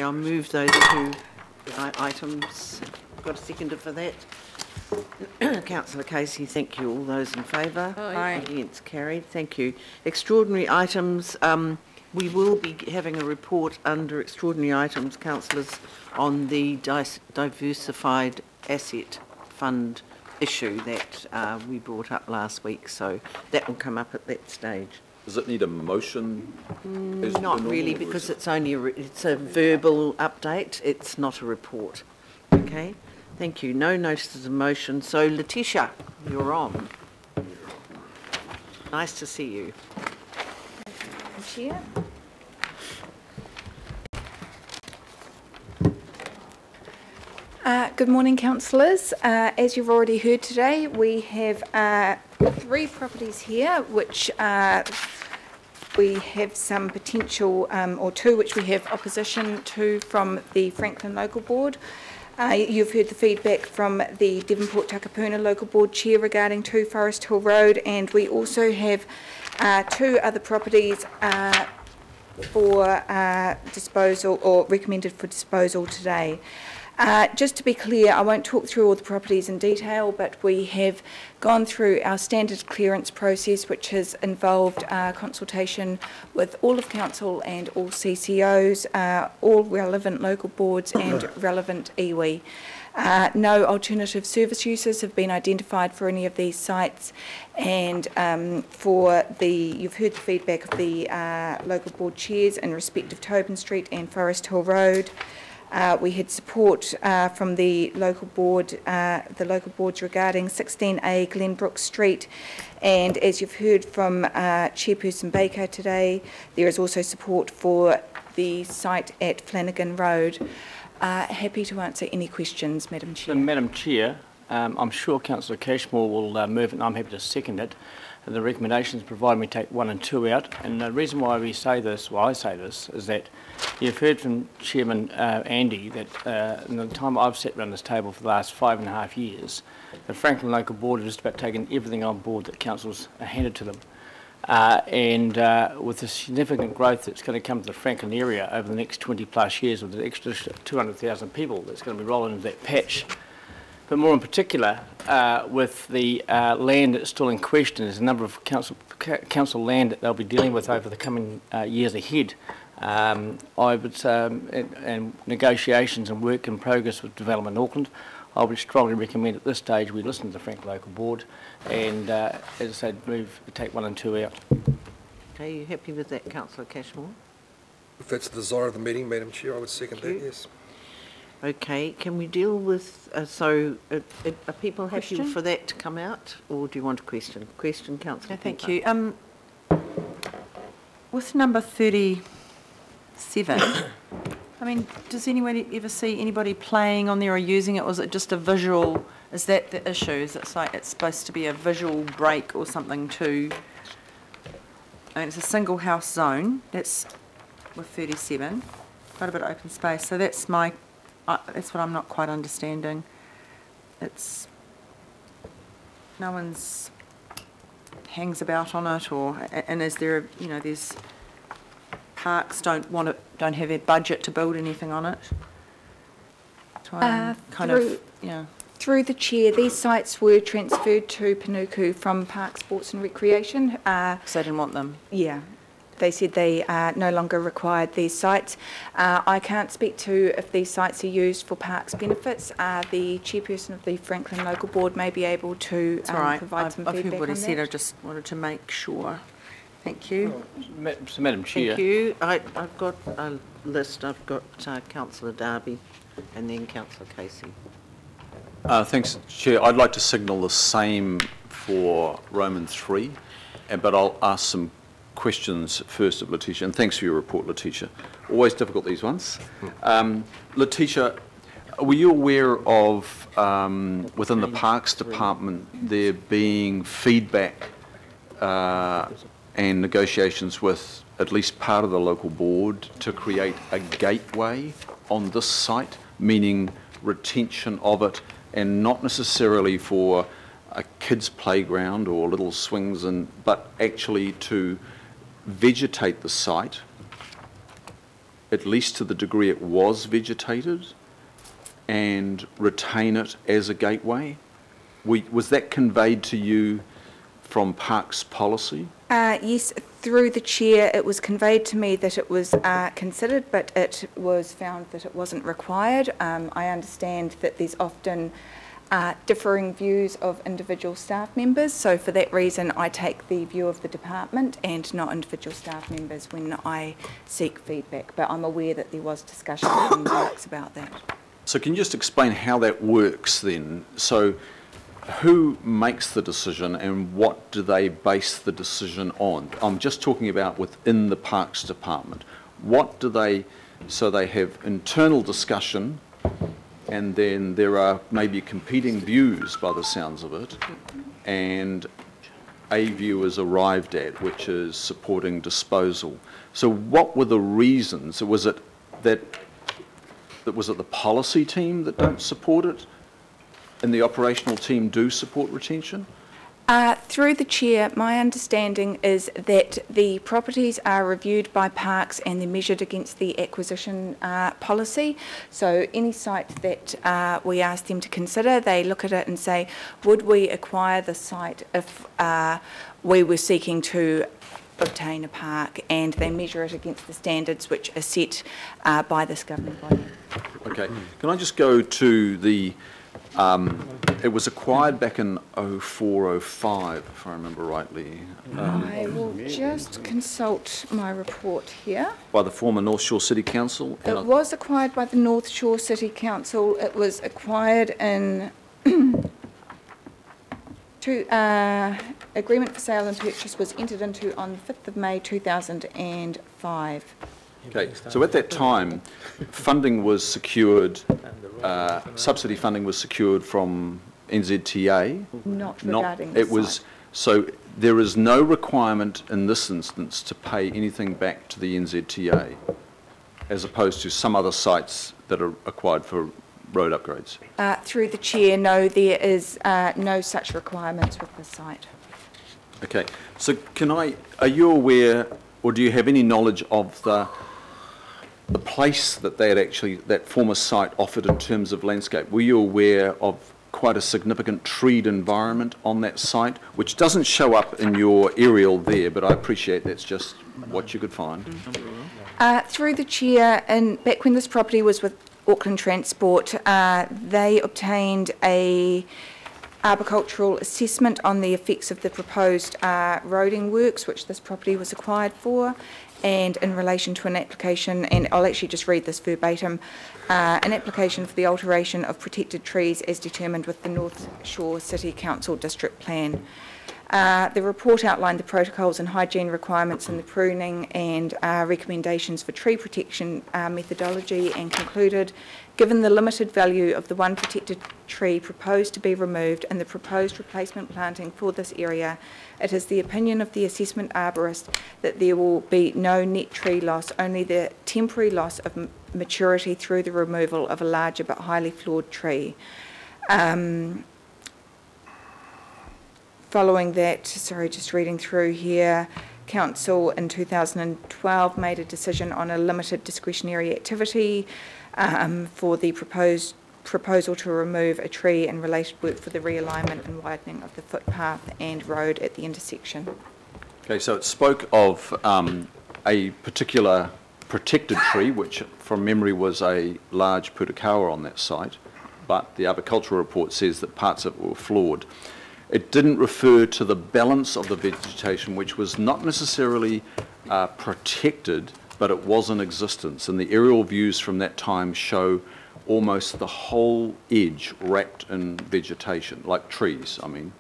I'll move those two items. Got a seconder for that? Councillor Casey, thank you. All those in favour? Aye. Against, carried. Thank you. Extraordinary items. We will be having a report under extraordinary items, councillors, on the diversified asset fund issue that we brought up last week. So that will come up at that stage. Does it need a motion? Not really, because it's only it's a verbal update. It's not a report. Okay. Thank you. No notices of motion. So, Letitia, you're on. Nice to see you. Chair. Good morning, councillors. As you've already heard today, we have 3 properties here which we have some potential, or 2 which we have opposition to from the Franklin Local Board. You've heard the feedback from the Devonport Takapuna Local Board Chair regarding 2 Forest Hill Road, and we also have 2 other properties for disposal or recommended for disposal today. Just to be clear, I won't talk through all the properties in detail, but we have gone through our standard clearance process, which has involved consultation with all of council and all CCOs, all relevant local boards and relevant iwi. No alternative service uses have been identified for any of these sites, and you've heard the feedback of the local board chairs in respect of Tobin Street and Forest Hill Road. We had support from the local boards regarding 16A Glenbrook Street, and as you've heard from Chairperson Baker today, there is also support for the site at Flanagan Road. Happy to answer any questions, Madam Chair. Madam Chair, I'm sure Councillor Cashmore will move it, and I'm happy to second it. The recommendations provided we take 1 and 2 out, and the reason why we say this, why I say this, is that you've heard from Chairman Andy that in the time I've sat around this table for the last 5.5 years, the Franklin Local Board has just about taken everything on board that councils handed to them. With the significant growth that's going to come to the Franklin area over the next 20 plus years, with the extra 200,000 people that's going to be rolling into that patch. But more in particular, with the land that's still in question, there's a number of council land that they'll be dealing with over the coming years ahead. And negotiations and work in progress with Development Auckland, I would strongly recommend at this stage we listen to the Franklin Local Board and, as I said, take 1 and 2 out. Okay, you happy with that, Councillor Cashmore? If that's the desire of the meeting, Madam Chair, I would second that, yes. Okay, can we deal with, are people happy for that to come out, or do you want a question? Question, Councillor. No, thank you. With number 37, I mean, does anyone ever see anybody playing on there or using it, or is it just a visual? Is that the issue? Is it like it's supposed to be a visual break or something to? I mean, it's a single house zone. That's with 37, quite a bit of open space. So that's my. That's what I'm not quite understanding. It's no one's hangs about on it, and is there, there's parks don't have a budget to build anything on it. Through the chair, these sites were transferred to Panuku from Park Sports and Recreation. So they didn't want them. Yeah. They said they no longer required these sites. I can't speak to if these sites are used for parks benefits. The chairperson of the Franklin Local Board may be able to provide some feedback on that. I've heard what he said. I just wanted to make sure. Thank you. So, Madam Chair. Thank you. I've got a list. I've got Councillor Darby and then Councillor Casey. Thanks, Chair. I'd like to signal the same for Roman 3, but I'll ask some questions first of Letitia, and thanks for your report, Letitia. Always difficult, these ones. Letitia, were you aware of, within the Parks Department, there being feedback and negotiations with at least part of the local board to create a gateway on this site, meaning retention of it, and not necessarily for a kids' playground or little swings, but actually to vegetate the site at least to the degree it was vegetated, and retain it as a gateway? Was that conveyed to you from Parks policy? Yes, through the chair, it was conveyed to me that it was considered, but it was found that it wasn't required. I understand that there's often differing views of individual staff members, so for that reason I take the view of the department and not individual staff members when I seek feedback, but I'm aware that there was discussion in Parks about that. So can you just explain how that works then? So who makes the decision and what do they base the decision on? I'm just talking about within the Parks Department. What do they, so they have internal discussion and then there are maybe competing views by the sounds of it, and a view is arrived at, which is supporting disposal. So what were the reasons? Was it the policy team that don't support it and the operational team do support retention? Through the chair, my understanding is that the properties are reviewed by Parks and they're measured against the acquisition policy. So any site that we ask them to consider, they look at it and say, would we acquire the site if we were seeking to obtain a park, and they measure it against the standards which are set by this governing body. Okay, can I just go to the, it was acquired back in 04-05, if I remember rightly. I will just consult my report here. By the former North Shore City Council? It was acquired by the North Shore City Council. It was acquired in agreement for sale and purchase was entered into on the 5th of May 2005. Okay, so at that time, funding was secured, subsidy funding was secured from NZTA. Not regarding the site. So there is no requirement in this instance to pay anything back to the NZTA, as opposed to some other sites that are acquired for road upgrades. Through the chair, no, there is no such requirements with the site. Okay, so are you aware, or do you have any knowledge of the place that that former site offered in terms of landscape? Were you aware of quite a significant treed environment on that site, which doesn't show up in your aerial there, but I appreciate that's just what you could find? Through the chair, and back when this property was with Auckland Transport, they obtained a arboricultural assessment on the effects of the proposed roading works, which this property was acquired for, and in relation to an application, and I'll actually just read this verbatim, an application for the alteration of protected trees as determined with the North Shore City Council District Plan. The report outlined the protocols and hygiene requirements in the pruning and recommendations for tree protection methodology, and concluded, given the limited value of the one protected tree proposed to be removed and the proposed replacement planting for this area, it is the opinion of the assessment arborist that there will be no net tree loss, only the temporary loss of maturity through the removal of a larger but highly flawed tree. Following that, sorry, just reading through here, Council in 2012 made a decision on a limited discretionary activity for the proposal to remove a tree and related work for the realignment and widening of the footpath and road at the intersection. Okay, so it spoke of a particular protected tree, which from memory was a large putakawa on that site, but the arboricultural report says that parts of it were flawed. It didn't refer to the balance of the vegetation, which was not necessarily protected, but it was in existence. And the aerial views from that time show almost the whole edge wrapped in vegetation, like trees, I mean.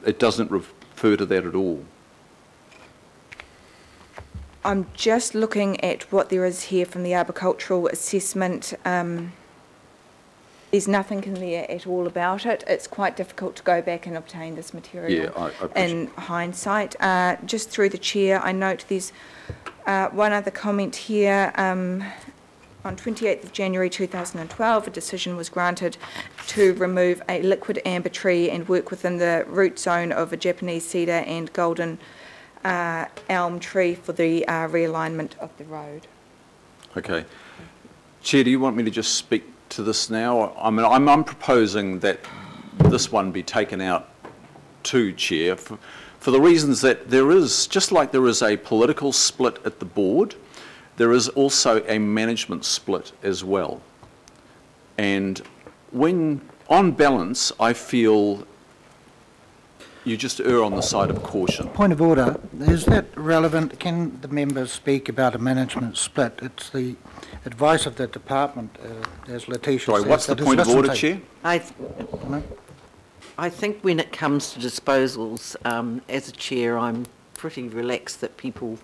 It doesn't refer to that at all. I'm just looking at what there is here from the arboricultural assessment. There's nothing in there at all about it. It's quite difficult to go back and obtain this material in hindsight. Just through the chair, I note there's one other comment here. On 28th of January 2012, a decision was granted to remove a liquid amber tree and work within the root zone of a Japanese cedar and golden elm tree for the realignment of the road. Okay. Chair, do you want me to just speak to this now? I mean, I'm proposing that this one be taken out too, Chair, for the reasons that there is, just like there is a political split at the board, there is also a management split as well. And when, on balance, I feel you just err on the side of caution. Point of order, is that relevant? Can the members speak about a management split? It's the advice of the department, as Letitia Sorry, says. what's the point of order, Chair? I think when it comes to disposals, as a chair, I'm pretty relaxed that people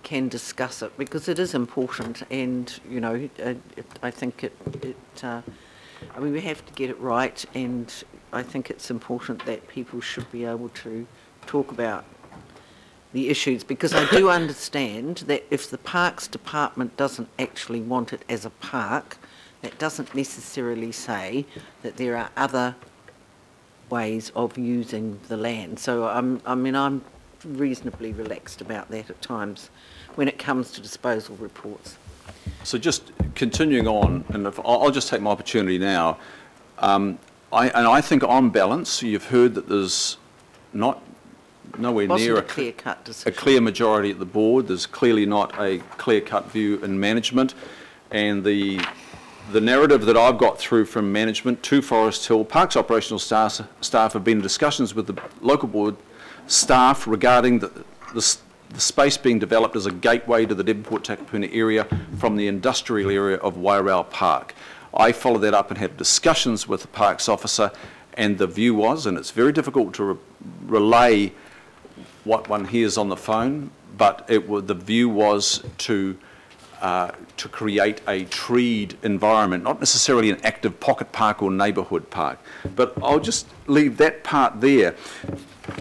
can discuss it because it is important, and you know, I think I mean, we have to get it right, and I think it's important that people should be able to talk about the issues, because I do understand that if the Parks Department doesn't actually want it as a park, that doesn't necessarily say that there are other ways of using the land. So I mean, I'm reasonably relaxed about that at times when it comes to disposal reports. So just continuing on, and I'll just take my opportunity now. I think on balance, you've heard that there's nowhere near a clear-cut decision. A clear majority at the board. There's clearly not a clear-cut view in management, and the narrative that I've got through from management to Forest Hill Parks operational staff have been in discussions with the local board staff regarding the space being developed as a gateway to the Devonport Takapuna area from the industrial area of Wairau Park. I followed that up and had discussions with the parks officer, and the view was, and it's very difficult to relay what one hears on the phone, but the view was to create a treed environment, not necessarily an active pocket park or neighbourhood park. But I'll just leave that part there.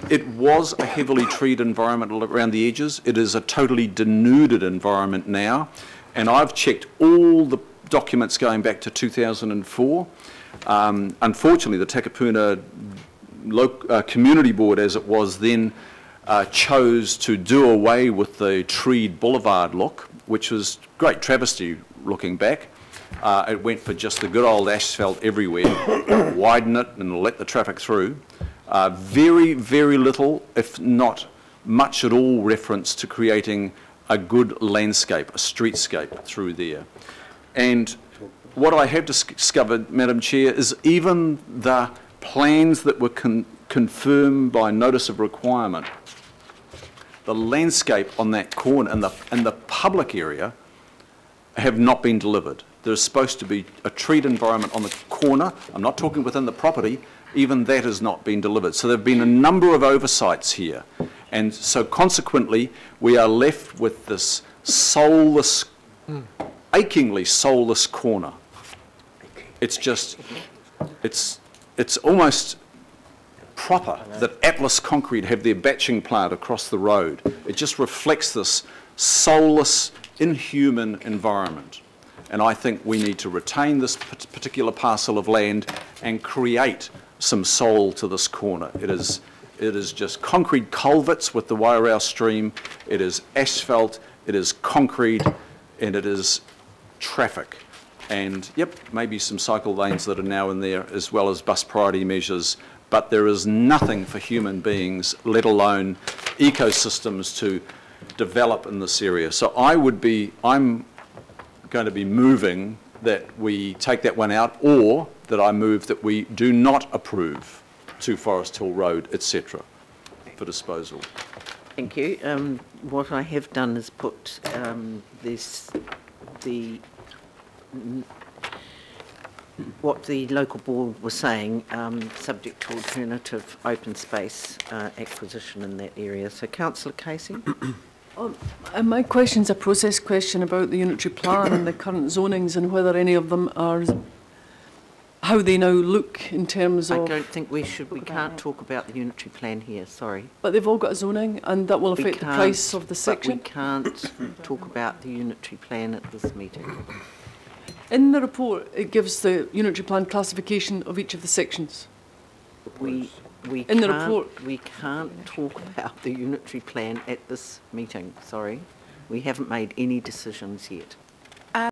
It was a heavily treed environment around the edges. It is a totally denuded environment now, and I've checked all the documents going back to 2004. Unfortunately, the Takapuna Community Board, as it was then, chose to do away with the treed boulevard look, which was great travesty looking back. It went for just the good old asphalt everywhere, widen it and let the traffic through. Very, very little, if not much at all, reference to creating a good landscape, a streetscape through there. And what I have discovered, Madam Chair, is even the plans that were confirmed by notice of requirement, the landscape on that corner and the public area have not been delivered. There's supposed to be a treed environment on the corner. I'm not talking within the property. Even that has not been delivered. So there have been a number of oversights here. And so consequently, we are left with this soulless, achingly soulless corner. It's just, it's almost proper that Atlas Concrete have their batching plant across the road. It just reflects this soulless, inhuman environment. And I think we need to retain this particular parcel of land and create some soul to this corner. It is just concrete culverts with the Wairau stream. It is asphalt, it is concrete, and it is traffic. And yep, maybe some cycle lanes that are now in there, as well as bus priority measures, but there is nothing for human beings, let alone ecosystems, to develop in this area. So I'm going to be moving that we take that one out, or that I move that we do not approve to Forest Hill Road, etc., for disposal. Thank you. What I have done is put what the local board was saying, subject to alternative open space acquisition in that area. So, Councillor Casey? My question's a process question about the unitary plan and the current zonings and whether any of them are, how they now look in terms of... I don't think we can't talk about the unitary plan here, sorry. But they've all got a zoning and that will affect the price of the section? But we can't talk about the unitary plan at this meeting. In the report, it gives the unitary plan classification of each of the sections. We can't talk about the unitary plan at this meeting, sorry. We haven't made any decisions yet.